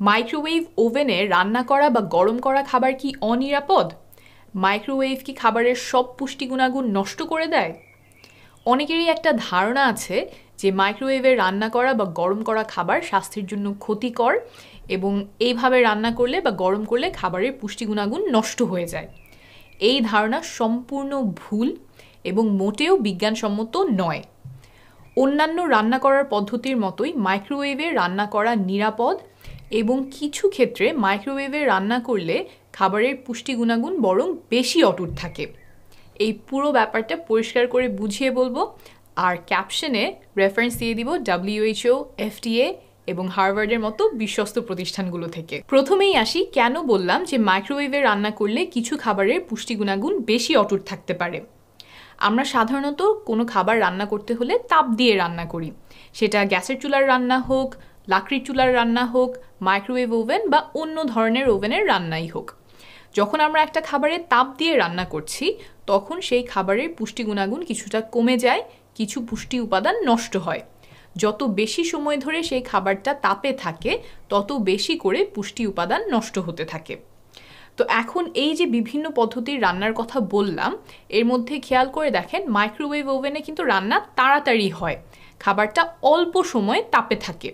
Microwave ওভেনে রান্না করা বা গরম করা খাবার কি অনিরাপদ? মাইক্রোওয়েভ কি খাবারের সব পুষ্টি গুণাগুণ নষ্ট করে দেয়? অনেকেরই একটা ধারণা আছে যে মাইক্রোওয়েভে রান্না করা বা গরম করা খাবার স্বাস্থ্যের জন্য ক্ষতিকর এবং এইভাবে রান্না করলে বা গরম করলে খাবারের পুষ্টি গুণাগুণ নষ্ট হয়ে যায়। এই ধারণা সম্পূর্ণ ভুল এবং মোটেও বিজ্ঞানসম্মত নয়। অন্যান্য রান্না করার পদ্ধতির মতোই মাইক্রোওয়েভে রান্না করা নিরাপদ এবং কিছু ক্ষেত্রে মাইক্রোওয়েভে রান্না করলে খাবারের পুষ্টি গুণাগুণ বরং বেশি অটুট থাকে। এই পুরো ব্যাপারটা পরিষ্কার করে বুঝিয়ে বলবো, আর ক্যাপশনে রেফারেন্স দিয়ে দিব WHO, FDA এবং হার্ভার্ডের মতো বিশ্বস্ত প্রতিষ্ঠানগুলো থেকে। প্রথমেই আসি কেন বললাম যে মাইক্রোওয়েভে রান্না করলে কিছু খাবারের পুষ্টি গুণাগুণ বেশি অটুট থাকতে পারে। আমরা সাধারণত কোনো খাবার রান্না করতে হলে তাপ দিয়ে রান্না করি, সেটা গ্যাসের চুলার রান্না হোক, লাকড়ির চুলার রান্না হোক, মাইক্রোওয়েভ ওভেন বা অন্য ধরনের ওভেনের রান্নাই হোক। যখন আমরা একটা খাবারে তাপ দিয়ে রান্না করছি তখন সেই খাবারের পুষ্টি গুণাগুণ কিছুটা কমে যায়, কিছু পুষ্টি উপাদান নষ্ট হয়। যত বেশি সময় ধরে সেই খাবারটা তাপে থাকে তত বেশি করে পুষ্টি উপাদান নষ্ট হতে থাকে। তো এখন এই যে বিভিন্ন পদ্ধতির রান্নার কথা বললাম, এর মধ্যে খেয়াল করে দেখেন মাইক্রোওয়েভ ওভেনে কিন্তু রান্না তাড়াতাড়ি হয়, খাবারটা অল্প সময় তাপে থাকে।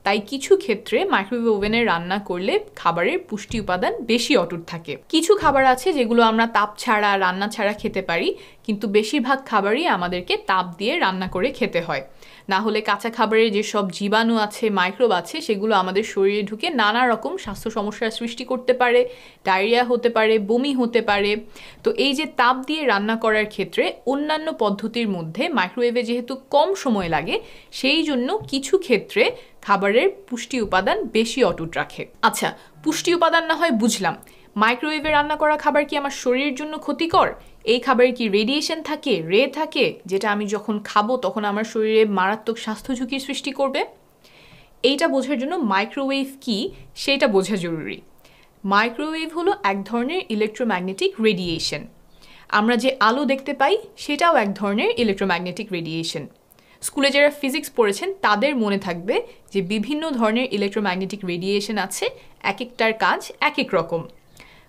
তাই কিছু ক্ষেত্রে মাইক্রোওয়েভ ওভেনে রান্না করলে খাবারের পুষ্টি উপাদান বেশি অটুট থাকে। কিছু খাবার আছে যেগুলো আমরা তাপ ছাড়া রান্না ছাড়া খেতে পারি, কিন্তু বেশিরভাগ খাবারই আমাদেরকে তাপ দিয়ে রান্না করে খেতে হয়। না হলে কাঁচা খাবারের যেসব জীবাণু আছে, মাইক্রোব আছে, সেগুলো আমাদের শরীরে ঢুকে নানা রকম স্বাস্থ্য সমস্যার সৃষ্টি করতে পারে, ডায়রিয়া হতে পারে, বমি হতে পারে। তো এই যে তাপ দিয়ে রান্না করার ক্ষেত্রে অন্যান্য পদ্ধতির মধ্যে মাইক্রোওয়েভে যেহেতু কম সময় লাগে, সেই জন্য কিছু ক্ষেত্রে খাবারের পুষ্টি উপাদান বেশি অটুট রাখে। আচ্ছা, পুষ্টি উপাদান না হয় বুঝলাম, মাইক্রোওয়েভে রান্না করা খাবার কি আমার শরীরের জন্য ক্ষতিকর? এই খাবারে কি রেডিয়েশন থাকে, রে থাকে, যেটা আমি যখন খাবো তখন আমার শরীরে মারাত্মক স্বাস্থ্য ঝুঁকির সৃষ্টি করবে? এইটা বোঝার জন্য মাইক্রোওয়েভ কি সেটা বোঝা জরুরি। মাইক্রোওয়েভ হলো এক ধরনের ইলেকট্রোম্যাগনেটিক রেডিয়েশন। আমরা যে আলো দেখতে পাই সেটাও এক ধরনের ইলেকট্রোম্যাগনেটিক রেডিয়েশন। স্কুলে যারা ফিজিক্স পড়েছেন তাদের মনে থাকবে যে বিভিন্ন ধরনের ইলেকট্রোম্যাগনেটিক রেডিয়েশন আছে, এক একটার কাজ এক এক রকম।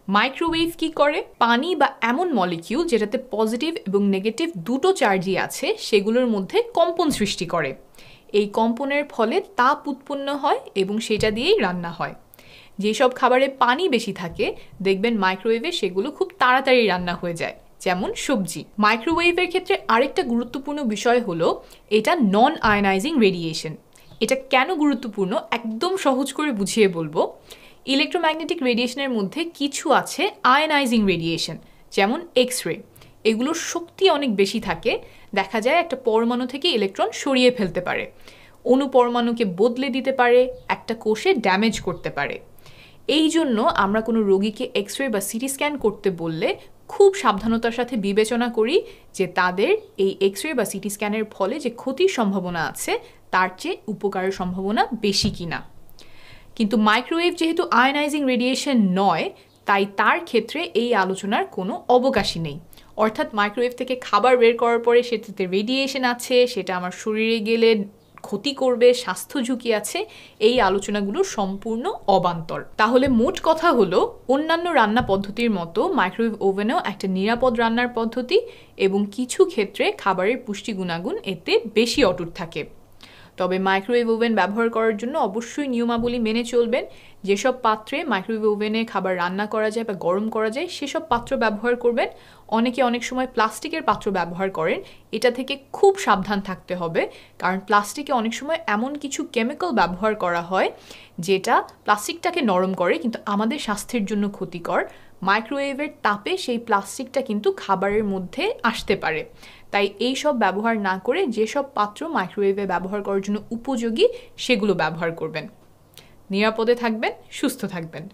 মাইক্রোওয়েভ কি করে? পানি বা এমন মলিকিউল যেটাতে পজিটিভ এবং নেগেটিভ দুটো চার্জই আছে সেগুলোর মধ্যে কম্পন সৃষ্টি করে। এই কম্পনের ফলে তাপ উৎপন্ন হয় এবং সেটা দিয়েই রান্না হয়। যেসব খাবারে পানি বেশি থাকে দেখবেন মাইক্রোওয়েভে সেগুলো খুব তাড়াতাড়ি রান্না হয়ে যায়, যেমন সবজি। মাইক্রোওয়েভের ক্ষেত্রে আরেকটা গুরুত্বপূর্ণ বিষয় হলো এটা নন আয়নাইজিং রেডিয়েশন। এটা কেন গুরুত্বপূর্ণ একদম সহজ করে বুঝিয়ে বলবো। ইলেকট্রোম্যাগনেটিক রেডিয়েশনের মধ্যে কিছু আছে আয়নাইজিং রেডিয়েশন, যেমন এক্স রে। এগুলোর শক্তি অনেক বেশি থাকে, দেখা যায় একটা পরমাণু থেকে ইলেকট্রন সরিয়ে ফেলতে পারে, অনুপরমাণুকে বদলে দিতে পারে, একটা কোষে ড্যামেজ করতে পারে। এই জন্য আমরা কোনো রোগীকে এক্স রে বা সিটি স্ক্যান করতে বললে খুব সাবধানতার সাথে বিবেচনা করি যে তাদের এই এক্স রে বা সিটি স্ক্যানের ফলে যে ক্ষতির সম্ভাবনা আছে তার চেয়ে উপকারের সম্ভাবনা বেশি কিনা। কিন্তু মাইক্রোওয়েভ যেহেতু আয়নাইজিং রেডিয়েশন নয়, তাই তার ক্ষেত্রে এই আলোচনার কোনো অবকাশই নেই। অর্থাৎ মাইক্রোওয়েভ থেকে খাবার বের করার পরে সেটাতে রেডিয়েশন আছে, সেটা আমার শরীরে গেলে ক্ষতি করবে, স্বাস্থ্য ঝুঁকি আছে, এই আলোচনাগুলো সম্পূর্ণ অবান্তর। তাহলে মোট কথা হলো অন্যান্য রান্না পদ্ধতির মতো মাইক্রোওয়েভ ওভেনও একটা নিরাপদ রান্নার পদ্ধতি এবং কিছু ক্ষেত্রে খাবারের পুষ্টি গুণাগুণ এতে বেশি অটুট থাকে। তবে মাইক্রোওয়েভ ওভেন ব্যবহার করার জন্য অবশ্যই নিয়মাবলী মেনে চলবেন। যেসব পাত্রে মাইক্রোওয়েভ ওভেনে খাবার রান্না করা যায় বা গরম করা যায় সেসব পাত্র ব্যবহার করবেন। অনেকে অনেক সময় প্লাস্টিকের পাত্র ব্যবহার করেন, এটা থেকে খুব সাবধান থাকতে হবে, কারণ প্লাস্টিকে অনেক সময় এমন কিছু কেমিক্যাল ব্যবহার করা হয় যেটা প্লাস্টিকটাকে নরম করে কিন্তু আমাদের স্বাস্থ্যের জন্য ক্ষতিকর। মাইক্রোওয়েভের তাপে সেই প্লাস্টিকটা কিন্তু খাবারের মধ্যে আসতে পারে। তাই এই সব ব্যবহার না করে যেসব পাত্র মাইক্রোওয়েভে ব্যবহার করার জন্য উপযোগী সেগুলো ব্যবহার করবেন। নিরাপদে থাকবেন, সুস্থ থাকবেন।